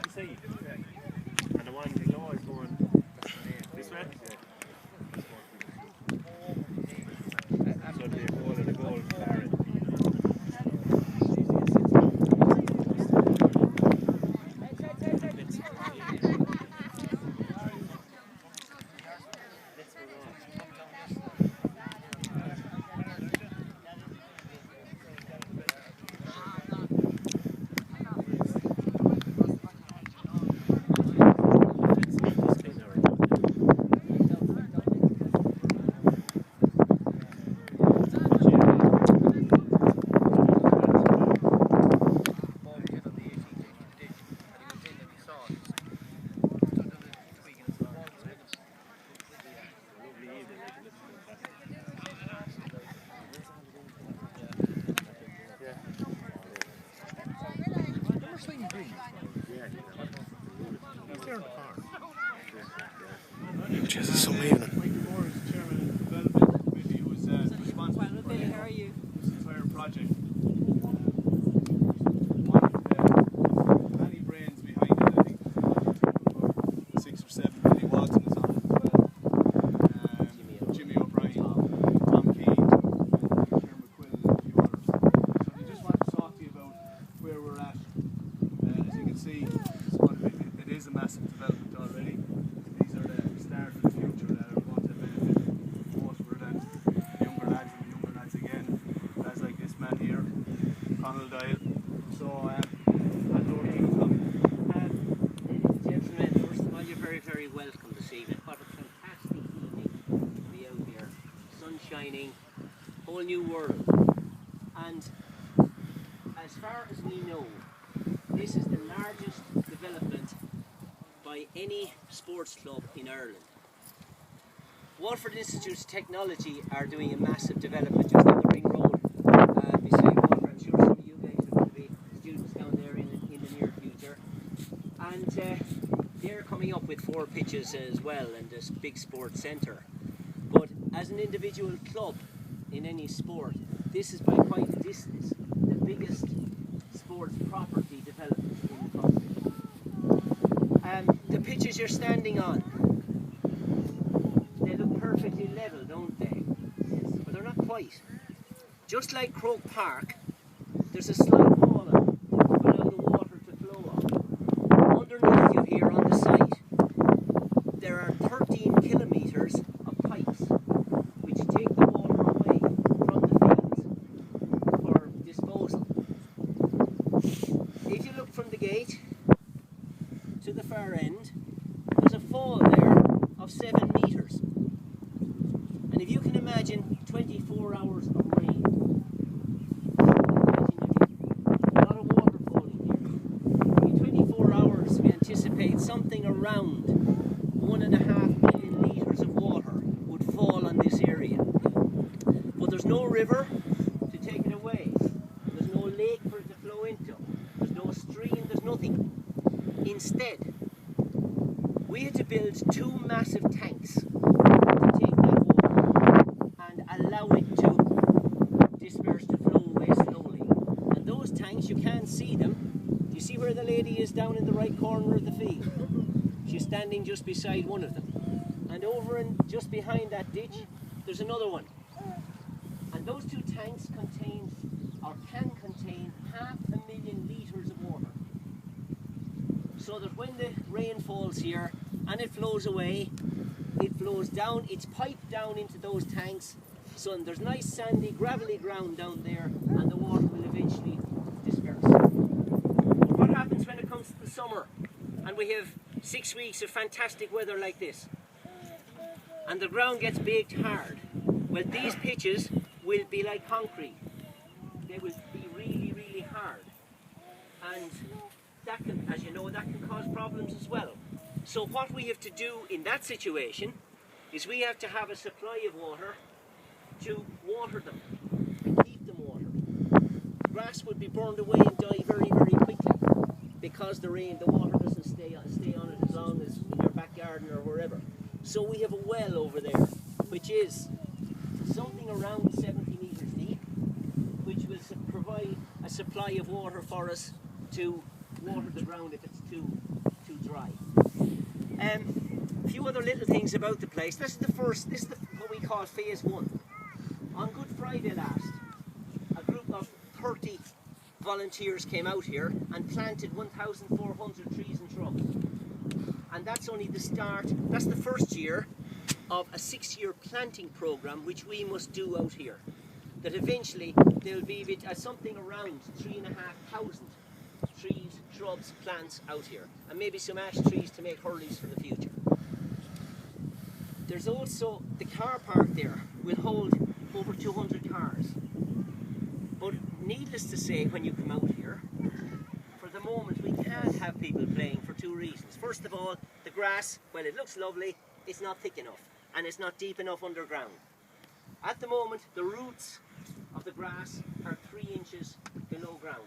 side to side. And the one below is going this way. So the goal of the goal barrel. Jesus, some evening. Michael Moore is chairman of the development committee who was responsible for this entire project. One of the many brains behind it, I think the project took 6 or 7 Billy Watson is on it as well. Jimmy O'Brien, Tom Keane, and Kieran McQuillan and a few others. So we just want to talk to you about where we're at. As you can see, it is a massive development already. These are the start of the future that are going to benefit most for that younger lads and younger lads again. Lads like this man here, Conal Dial. So, and over to you, Tom. Ladies and gentlemen, first of all, you're very, very welcome this evening. What a fantastic evening to be out here. Sun shining, whole new world. And as far as we know, this is the largest development by any sports club in Ireland. Waterford Institute of Technology are doing a massive development just on the Ring Road beside Waterford. I'm sure some of you guys are going to be students down there in the near future. And they're coming up with 4 pitches as well and this big sports centre. But as an individual club in any sport, this is by quite a distance the biggest sports property development in the country. The pitches you're standing on, they look perfectly level, don't they? Yes, but they're not quite. Just like Croke Park, there's a slight wall to allow the water to flow on. Underneath you here on the site, there are 13 kilometres of pipes which take the water away from the fields for disposal. If you look from the gate to the far end, there's a fall there of 7 metres. And if you can imagine 24 hours of rain, a lot of water falling here. In 24 hours we anticipate something around 1.5 million litres of water would fall on this area. But there's no river to take it away. There's no lake for it to flow into. There's no stream, there's nothing. Instead, we had to build 2 massive tanks to take that water and allow it to disperse to flow away slowly. And those tanks, you can't see them. You see where the lady is down in the right corner of the field? She's standing just beside one of them. And over and just behind that ditch, there's another one. And those 2 tanks contain, or can contain, 500,000 litres of water. So that when the rain falls here and it flows away, it flows down, it's piped down into those tanks, so there's nice sandy, gravelly ground down there, and the water will eventually disperse. But what happens when it comes to the summer and we have 6 weeks of fantastic weather like this and the ground gets baked hard? Well, these pitches will be like concrete. They will be really, really hard. And that can, as you know, that can cause problems as well. So what we have to do in that situation is we have to have a supply of water to water them and keep them watered. Grass would be burned away and die very, very quickly because the water doesn't stay on it as long as in your back garden or wherever. So we have a well over there which is something around 70 metres deep, which will provide a supply of water for us to water the ground if it's too dry. A few other little things about the place. This is what we call phase 1. On Good Friday last, a group of 30 volunteers came out here and planted 1,400 trees and shrubs. And that's only the start, that's the first year of a 6-year planting program which we must do out here. That eventually there'll be something around 3,500 trees, shrubs, plants out here, and maybe some ash trees to make hurleys for the future. There's also the car park there will hold over 200 cars. But needless to say, when you come out here, for the moment we can't have people playing for 2 reasons. First of all, the grass, well, it looks lovely, it's not thick enough and it's not deep enough underground. At the moment, the roots of the grass are 3 inches below ground.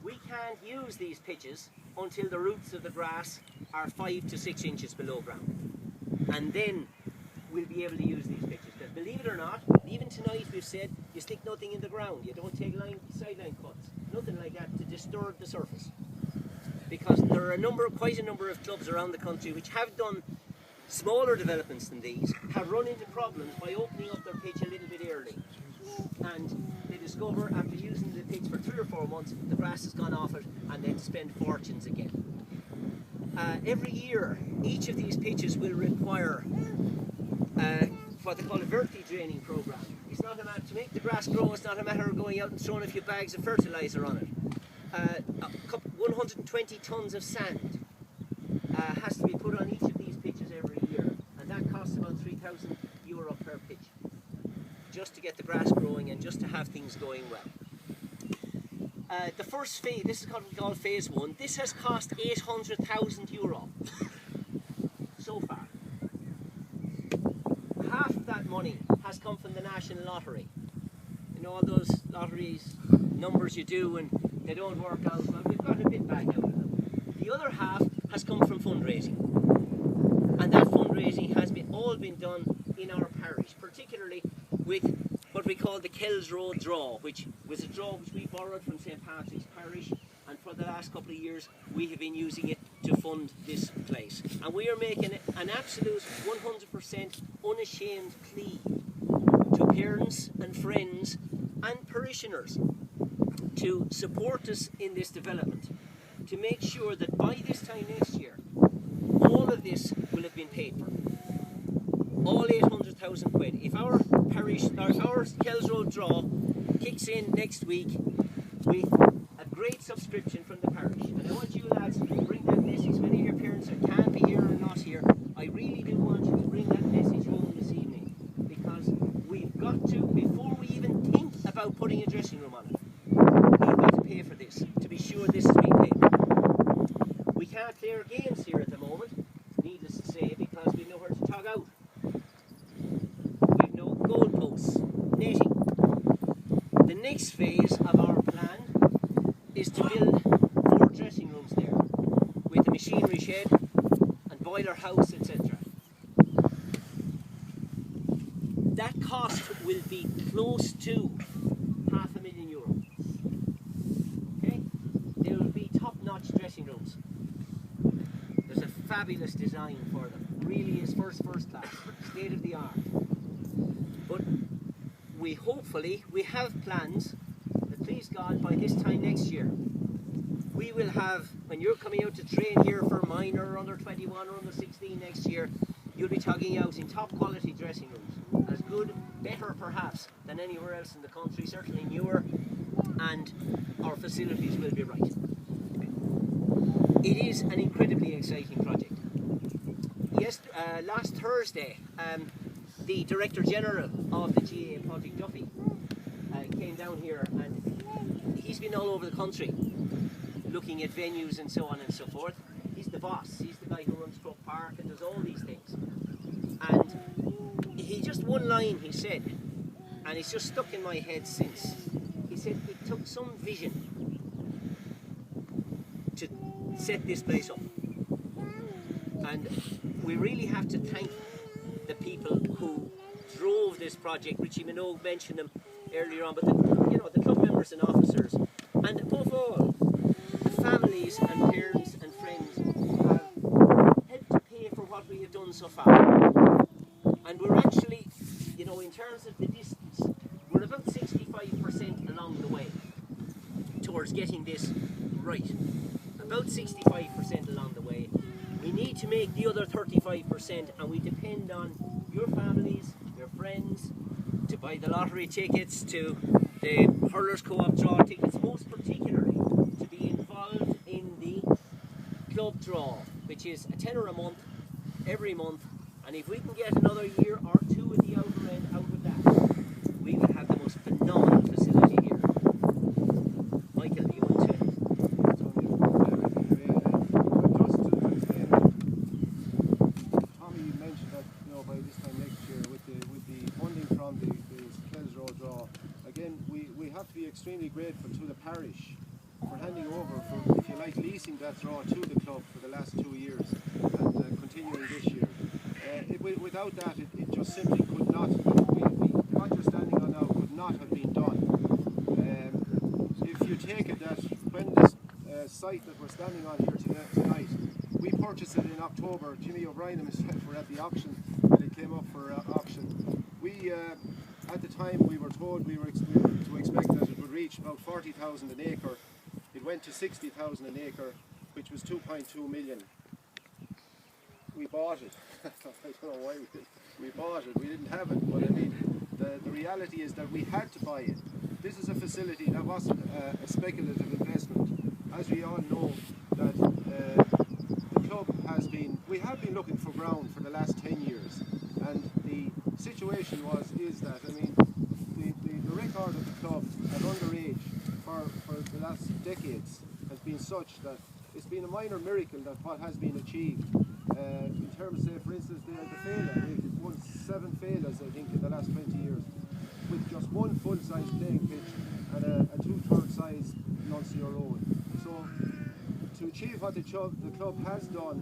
We can't use these pitches until the roots of the grass are 5 to 6 inches below ground. And then we'll be able to use these pitches. Because believe it or not, even tonight we've said you stick nothing in the ground. You don't take sideline cuts, nothing like that to disturb the surface. Because there are quite a number of clubs around the country which have done smaller developments than these, have run into problems by opening up their pitch a little bit early. And they discover after using the pitch for 3 or 4 months, the grass has gone off it and they have to spend fortunes again. Every year, each of these pitches will require what they call a verti-draining program. It's not a matter to make the grass grow, it's not a matter of going out and throwing a few bags of fertilizer on it. 120 tons of sand has to be put on each of these pitches every year, and that costs about €3,000 per pitch, just to get the grass growing and just to have things going well. The first phase, this is what we call phase 1, this has cost €800,000 so far. Half of that money has come from the National Lottery. You know, all those lotteries, numbers you do and they don't work out, well, we've got a bit back out of them. The other half has come from fundraising. And that fundraising has all been done in our parish, particularly with what we call the Kells Road draw, which was a draw which we borrowed from St. Patrick's Parish, and for the last couple of years we have been using it to fund this place. And we are making it an absolute 100% unashamed plea to parents and friends and parishioners to support us in this development, to make sure that by this time next year all of this will have been paid for. All 800,000 quid. If our parish, our Kells Road draw kicks in next week with a great subscription from the parish, and I want you lads to bring that message. Many of your parents can't be here or not here. I really do want you to bring that message home this evening, because we've got to, before we even think about putting a dressing room on it, we've got to pay for this, to be sure this is being paid for. We can't clear games here at the moment, needless to say, because we've nowhere to tug out. We've no goalposts, netting. The next phase of our plan is to build 4 dressing rooms there, with a machinery shed and boiler house, etc. That cost will be close to €500,000. Okay? They will be top-notch dressing rooms. There's a fabulous design for them. Really is first class, state of the art. But we have plans that, please God, by this time next year we will have, when you're coming out to train here for minor, under 21 or under 16 next year, you'll be tugging out in top quality dressing rooms, as good, better perhaps, than anywhere else in the country, certainly newer, and our facilities will be right. It is an incredibly exciting project. Yes, last Thursday, the Director General of the GA, Patrick Duffy, came down here, and he's been all over the country looking at venues and so on and so forth. He's the boss, he's the guy who runs Croke Park and does all these things. And he just one line he said, and it's just stuck in my head since. He said it took some vision to set this place up. And we really have to thank the people who drove this project. Richie Minogue mentioned them earlier on, but the club members and officers, and above all, the families and parents and friends have helped to pay for what we have done so far. And we're actually, you know, in terms of the distance, we're about 65% along the way towards getting this right. About 65% along the way. We need to make the other 35%, and we depend on your families, your friends, to buy the lottery tickets, to the hurlers co-op draw tickets, most particularly to be involved in the club draw, which is a tenner a month, every month, and if we can get another year or two at the outer end out of that, we will have the most phenomenal facility here. Michael, you want to? Tommy mentioned that, you know, by this time next year with the funding from the Kells Road draw, again we have to be extremely grateful to the parish for handing over, for, if you like, leasing that draw to the club for the last 2 years and continuing this year. Without that, it just simply could not, what you're standing on now could not have been done. If you take it that when this site that we're standing on here tonight, we purchased it in October. Jimmy O'Brien and myself were at the auction when it came up for auction. We, at the time, we were told we were to expect that it would reach about 40,000 an acre. It went to 60,000 an acre, which was 2.2 million. We bought it. I don't know why we bought it. We didn't have it, but I mean, the reality is that we had to buy it. This is a facility that wasn't a speculative investment. As we all know, that the club has been, we have been looking for ground for the last 10 years, and the situation is that, I mean, the record of the club at underage for the last decades has been such that it's been a minor miracle that what has been achieved. In terms of, say, for instance, the Fela, they've won 7 Felas, I think, in the last 20 years, with just one full-size playing pitch and a 2/3 size Nuncio Road. So, to achieve what the club has done,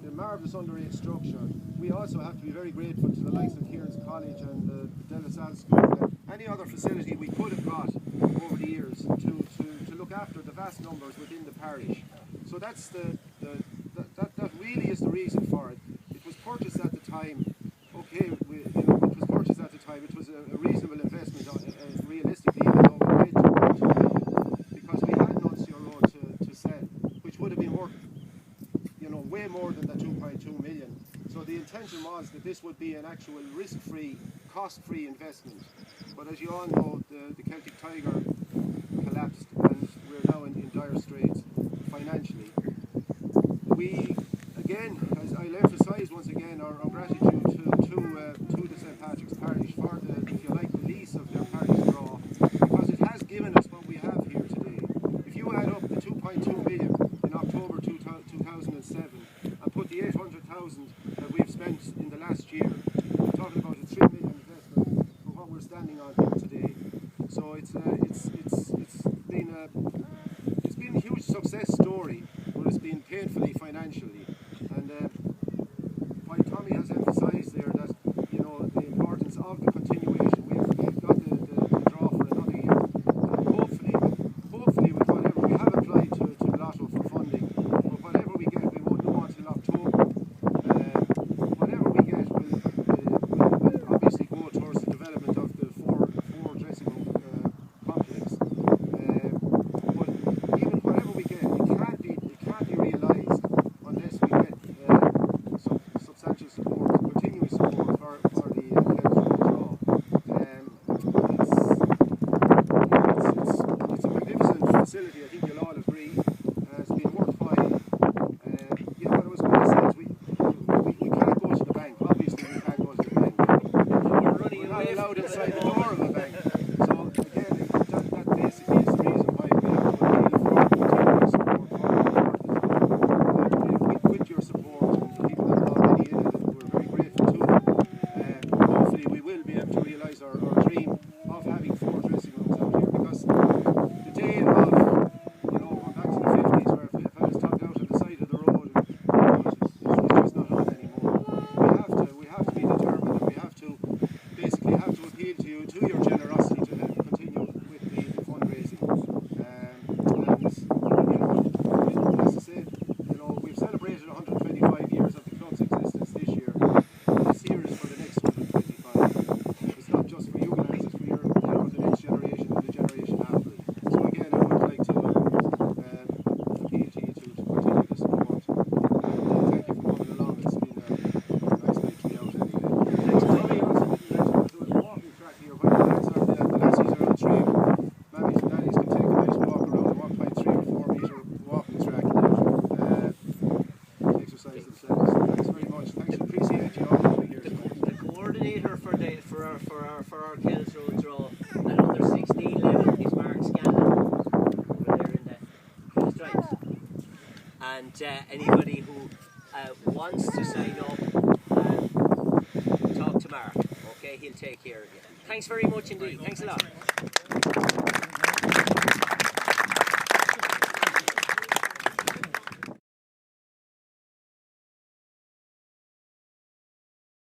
the marvellous underage structure, we also have to be very grateful to the likes of Kieran's College and the De La Salle School and any other facility we could have got over the years to look after the vast numbers within the parish. So that's that really is the reason for it. It was purchased at the time. Okay, it was purchased at the time. It was a reasonable investment, realistically, even though we paid 2.2 million, because we had Nuncio Road to sell, which would have been worth, you know, way more than the 2.2 million. So the intention was that this would be an actual risk-free, cost-free investment. But as you all know, the Celtic Tiger collapsed, and we're now in dire straits financially. We, again, as I'll emphasise once again, our gratitude to the St. Patrick's Parish for the, if you like, the lease of their parish draw, because it has given us what we have here today. If you add up the 2.2 million in October 2007 and put the 800,000 that we've spent in the last year, we're talking about a 3 million investment for what we're standing on here today. So it's been a huge success story, but it's been painfully financially. And while Tommy has emphasised there that, you know, the importance of the continuation, we've got the draw for another year. Hopefully with whatever, we have applied to Lotto for funding, but whatever we get, we won't know until October. Whatever we get will obviously go towards the development of the four dressing room complex. But even whatever we get, it can't be realised unless we get our Kells Road draw. At under 16 level is Mark Scanlon over there in the stripes. And anybody who wants to sign up, talk to Mark. Okay, he'll take care of you. Thanks very much indeed. Thanks a lot.